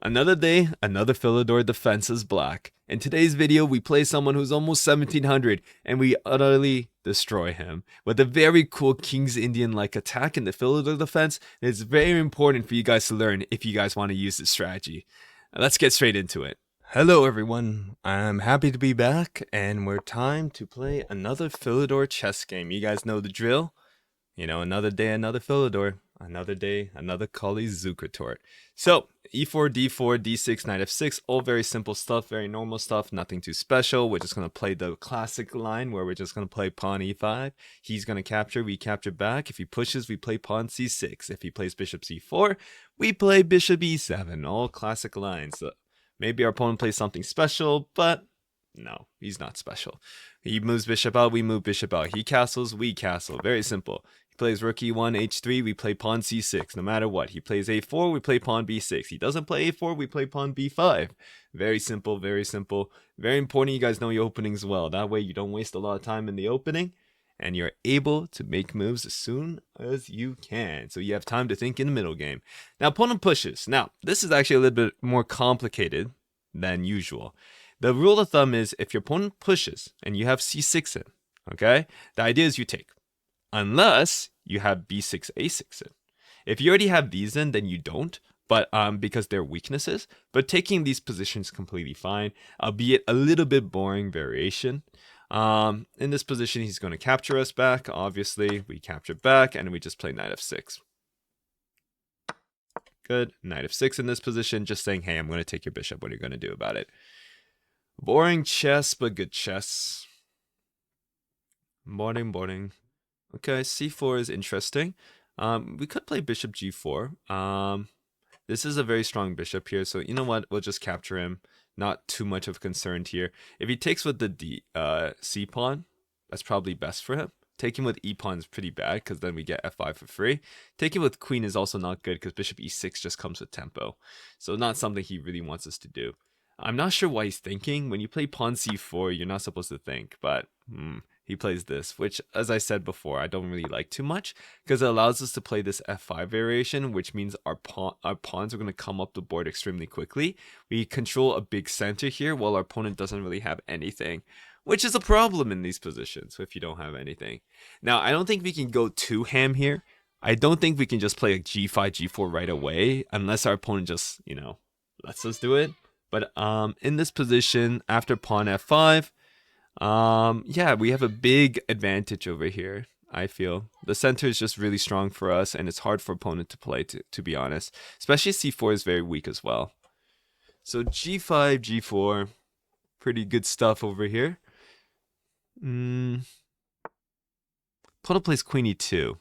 Another day, another Philidor defense is black. In today's video, we play someone who's almost 1700 and we utterly destroy him. With a very cool King's Indian-like attack in the Philidor defense, it's very important for you guys to learn if you guys want to use this strategy. Let's get straight into it. Hello everyone, I'm happy to be back and we're time to play another Philidor chess game. You guys know the drill. You know, another day, another Philidor. Another day, another Kali Zukertort. So, e4, d4, d6, knight f6, all very simple stuff, very normal stuff, nothing too special. We're just going to play the classic line where we're just going to play pawn e5. He's going to capture, we capture back. If he pushes, we play pawn c6. If he plays bishop c4, we play bishop e7. All classic lines. So maybe our opponent plays something special, but no, he's not special. He moves bishop out, we move bishop out. He castles, we castle. Very simple. He plays rook e1, h3, we play pawn c6, no matter what. He plays a4, we play pawn b6. He doesn't play a4, we play pawn b5. Very simple, very simple. Very important you guys know your openings well. That way you don't waste a lot of time in the opening, and you're able to make moves as soon as you can. So you have time to think in the middle game. Now, opponent pushes. Now, this is actually a little bit more complicated than usual. The rule of thumb is if your opponent pushes and you have c6 in, okay, the idea is you take. Unless you have b6, a6 in. If you already have these in, then you don't, but because they're weaknesses. But taking these positions completely fine, albeit a little bit boring variation. In this position, he's going to capture us back. Obviously, we capture back, and we just play knight f6. Good. Knight f6 in this position, just saying, hey, I'm going to take your bishop. What are you going to do about it? Boring chess, but good chess. Boring. Okay, c4 is interesting. We could play bishop g4. This is a very strong bishop here, so you know what? We'll just capture him. Not too much of a concern here. If he takes with the c pawn, that's probably best for him. Taking with e pawn is pretty bad because then we get f5 for free. Taking with queen is also not good because bishop e6 just comes with tempo. So not something he really wants us to do. I'm not sure why he's thinking. When you play pawn c4, you're not supposed to think, but he plays this, which, as I said before, I don't really like too much because it allows us to play this f5 variation, which means our pawns are going to come up the board extremely quickly. We control a big center here while our opponent doesn't really have anything, which is a problem in these positions if you don't have anything. Now, I don't think we can go too ham here. I don't think we can just play a g5, g4 right away unless our opponent just, lets us do it. But in this position, after pawn f5, yeah, we have a big advantage over here, I feel. The center is just really strong for us, and it's hard for opponent to play, to be honest. Especially c4 is very weak as well. So g5, g4, pretty good stuff over here. Opponent plays queen e2.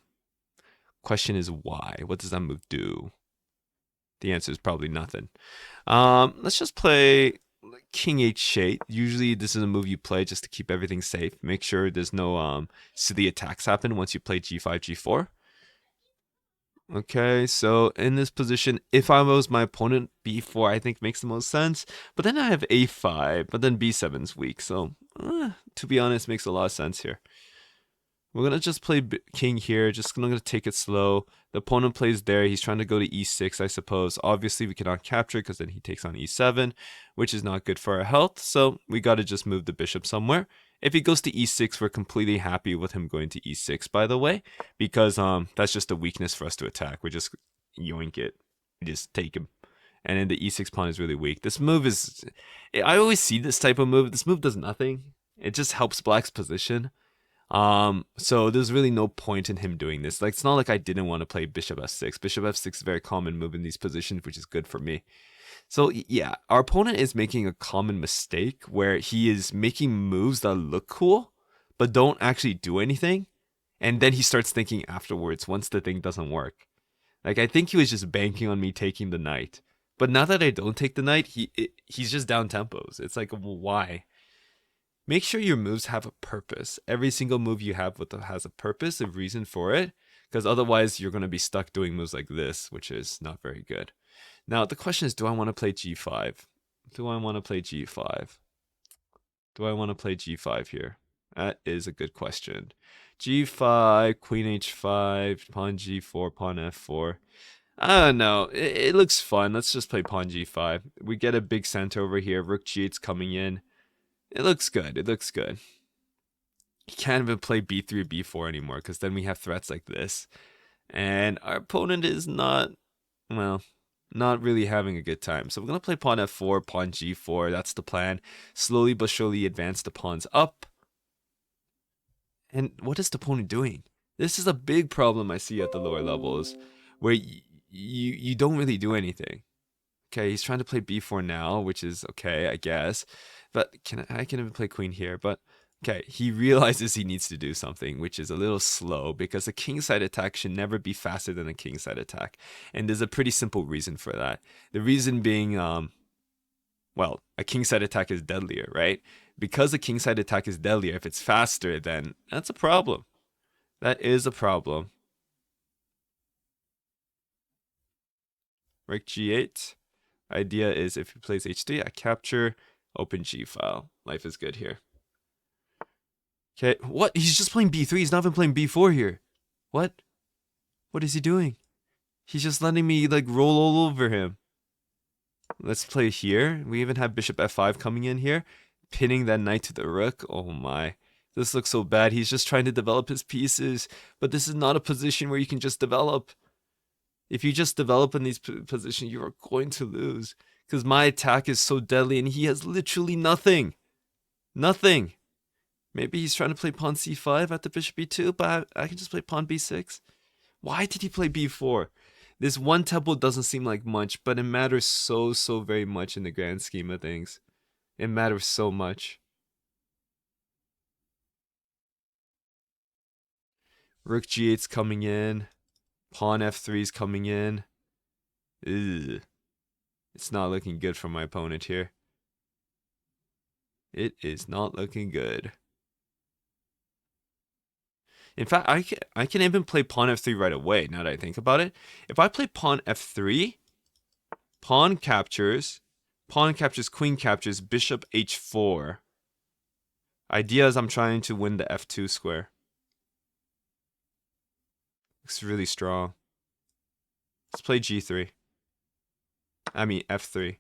Question is why? What does that move do? The answer is probably nothing. Let's just play king h8. Usually this is a move you play just to keep everything safe. Make sure there's no silly attacks happen once you play g5, g4. Okay, so in this position, if I was my opponent, b4 I think makes the most sense. But then I have a5, but then b7 is weak. So, to be honest, makes a lot of sense here. We're going to just play king here, just going to take it slow. The opponent plays there. He's trying to go to e6, I suppose. Obviously, we cannot capture because then he takes on e7, which is not good for our health. So we got to just move the bishop somewhere. If he goes to e6, we're completely happy with him going to e6, by the way, because that's just a weakness for us to attack. We just yoink it. We just take him. And then the e6 pawn is really weak. This move is... I always see this type of move. This move does nothing. It just helps black's position. So there's really no point in him doing this. Like, it's not like I didn't want to play bishop f6. Bishop f6 is a very common move in these positions, which is good for me. So yeah, our opponent is making a common mistake where he is making moves that look cool, but don't actually do anything. And then he starts thinking afterwards once the thing doesn't work. Like, I think he was just banking on me taking the knight. But now that I don't take the knight, he's just down tempos. It's like, why? Make sure your moves have a purpose. Every single move you have has a purpose, a reason for it, because otherwise you're going to be stuck doing moves like this, which is not very good. Now, the question is, do I want to play g5? Do I want to play g5? Do I want to play g5 here? That is a good question. g5, queen h5, pawn g4, pawn f4. I don't know. It looks fun. Let's just play pawn g5. We get a big center over here. Rook g8's coming in. It looks good. It looks good. He can't even play b3, b4 anymore because then we have threats like this. And our opponent is not, well, not really having a good time. So we're going to play pawn f4, pawn g4. That's the plan. Slowly but surely advance the pawns up. And what is the opponent doing? This is a big problem I see at the lower levels, where you don't really do anything. Okay, he's trying to play b4 now, which is okay, I guess. But I can even play queen here, but okay, he realizes he needs to do something, which is a little slow because a kingside attack should never be faster than a kingside attack. And there's a pretty simple reason for that. The reason being, well, a kingside attack is deadlier, right? Because a kingside attack is deadlier, if it's faster, then that's a problem. That is a problem. Rook g8. Idea is if he plays h3, I capture, open g file. Life is good here. Okay, what? He's just playing b3. He's not even playing b4 here. What? What is he doing? He's just letting me like roll all over him. Let's play here. We even have bishop f5 coming in here, pinning that knight to the rook. Oh my. This looks so bad. He's just trying to develop his pieces, but this is not a position where you can just develop. If you just develop in these positions, you are going to lose because my attack is so deadly and he has literally nothing. Nothing. Maybe he's trying to play pawn c5 at the bishop e2, but I can just play pawn b6. Why did he play b4? This one tempo doesn't seem like much, but it matters so very much in the grand scheme of things. It matters so much. Rook g8's coming in. Pawn f3's coming in. Ugh. It's not looking good for my opponent here. It is not looking good. In fact, I can even play pawn f3 right away, now that I think about it. If I play pawn f3, pawn captures, queen captures, bishop h4. Idea is I'm trying to win the f2 square. Looks really strong. Let's play g3. I mean f3.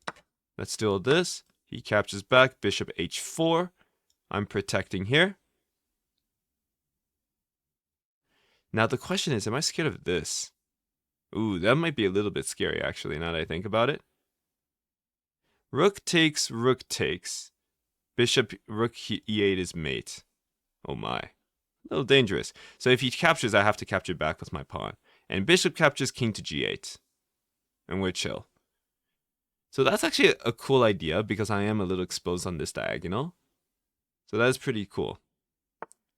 Let's do this. He captures back, bishop h4. I'm protecting here. Now the question is, am I scared of this? Ooh, that might be a little bit scary actually, now that I think about it. Rook takes, bishop, rook e8 is mate. Oh my. A little dangerous. So if he captures, I have to capture back with my pawn. And bishop captures king to g8. And we're chill. So that's actually a cool idea because I am a little exposed on this diagonal. So that's pretty cool.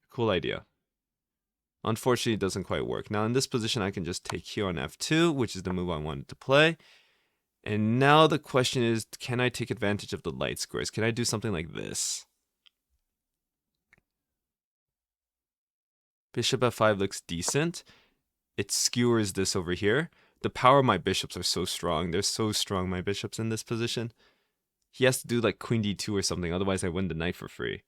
Cool idea. Unfortunately, it doesn't quite work. Now in this position, I can just take here on f2, which is the move I wanted to play. And now the question is, can I take advantage of the light squares? Can I do something like this? Bishop f5 looks decent. It skewers this over here. The power of my bishops are so strong. They're so strong, my bishops in this position. He has to do like queen d2 or something, otherwise I win the knight for free.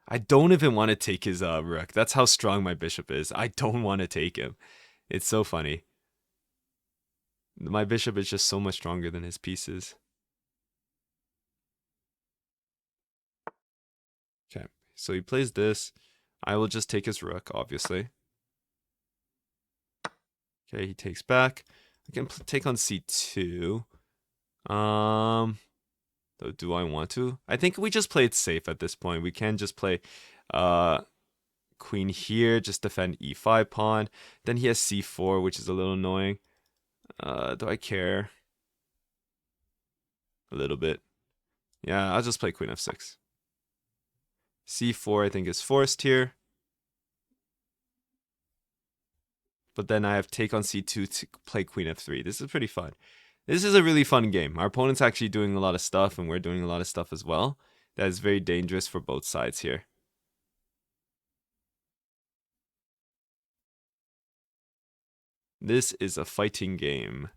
I don't even want to take his rook. That's how strong my bishop is. I don't want to take him. It's so funny. My bishop is just so much stronger than his pieces. Okay, so he plays this. I will just take his rook, obviously. Okay, he takes back. I can take on c2. Do I want to? I think we just play it safe at this point. We can just play queen here, just defend e5 pawn. Then he has c4, which is a little annoying. Do I care? A little bit. Yeah, I'll just play queen f6. c4 I think is forced here. But then I have take on c2 to play queen f3. This is pretty fun. This is a really fun game. Our opponent's actually doing a lot of stuff, and we're doing a lot of stuff as well. That is very dangerous for both sides here. This is a fighting game.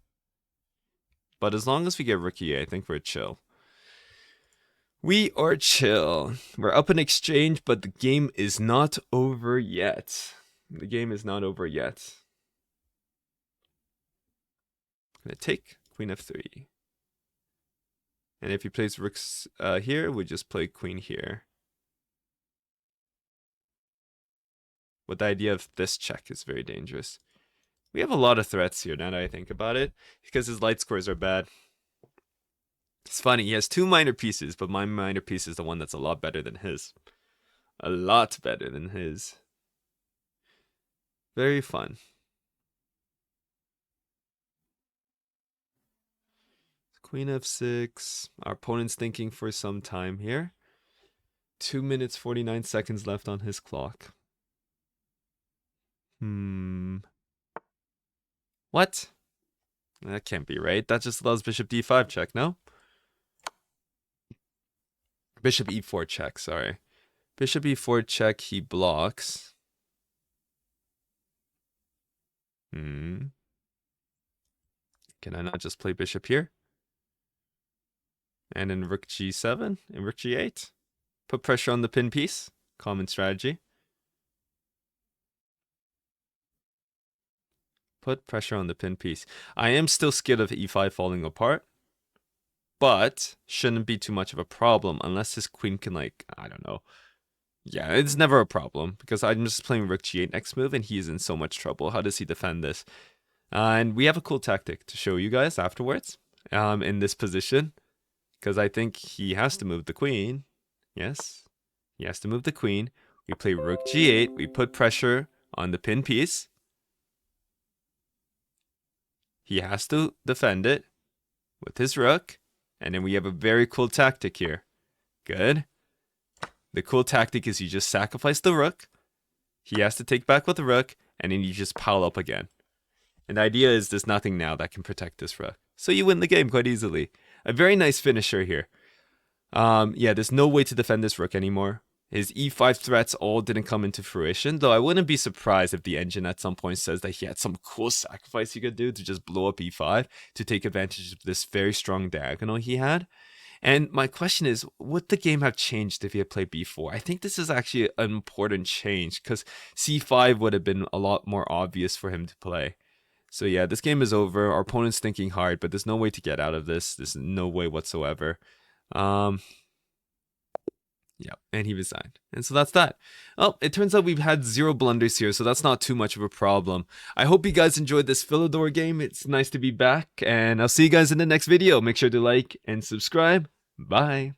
But as long as we get rook e8, I think we're chill. We are chill. We're up in exchange, but the game is not over yet. The game is not over yet. Gonna take queen f3. And if he plays rooks here, we just play queen here. With the idea of this check is very dangerous. We have a lot of threats here now that I think about it, because his light scores are bad. It's funny, he has 2 minor pieces, but my minor piece is the one that's a lot better than his. A lot better than his. Very fun. Queen f6. Our opponent's thinking for some time here. 2 minutes 49 seconds left on his clock. What? That can't be right. That just allows bishop d5 check, no? Bishop e4 check, sorry. Bishop e4 check, he blocks. Can I not just play bishop here? And in rook g7, and rook g8? Put pressure on the pin piece. Common strategy. Put pressure on the pin piece. I am still scared of e5 falling apart. But shouldn't be too much of a problem unless his queen can, like, I don't know. Yeah, it's never a problem because I'm just playing rook g8 next move and he's in so much trouble. How does he defend this? And we have a cool tactic to show you guys afterwards in this position. Because I think he has to move the queen. Yes, he has to move the queen. We play rook g8. We put pressure on the pin piece. He has to defend it with his rook. And then we have a very cool tactic here. Good. The cool tactic is you just sacrifice the rook. He has to take back with the rook. And then you just pile up again. And the idea is there's nothing now that can protect this rook. So you win the game quite easily. A very nice finisher here. Yeah, there's no way to defend this rook anymore. His e5 threats all didn't come into fruition, though I wouldn't be surprised if the engine at some point says that he had some cool sacrifice he could do to just blow up e5 to take advantage of this very strong diagonal he had. And my question is, would the game have changed if he had played b4? I think this is actually an important change because c5 would have been a lot more obvious for him to play. So yeah, this game is over. Our opponent's thinking hard, but there's no way to get out of this. There's no way whatsoever. Yeah, and he resigned. And so that's that. Well, it turns out we've had 0 blunders here, so that's not too much of a problem. I hope you guys enjoyed this Philidor game. It's nice to be back, and I'll see you guys in the next video. Make sure to like and subscribe. Bye.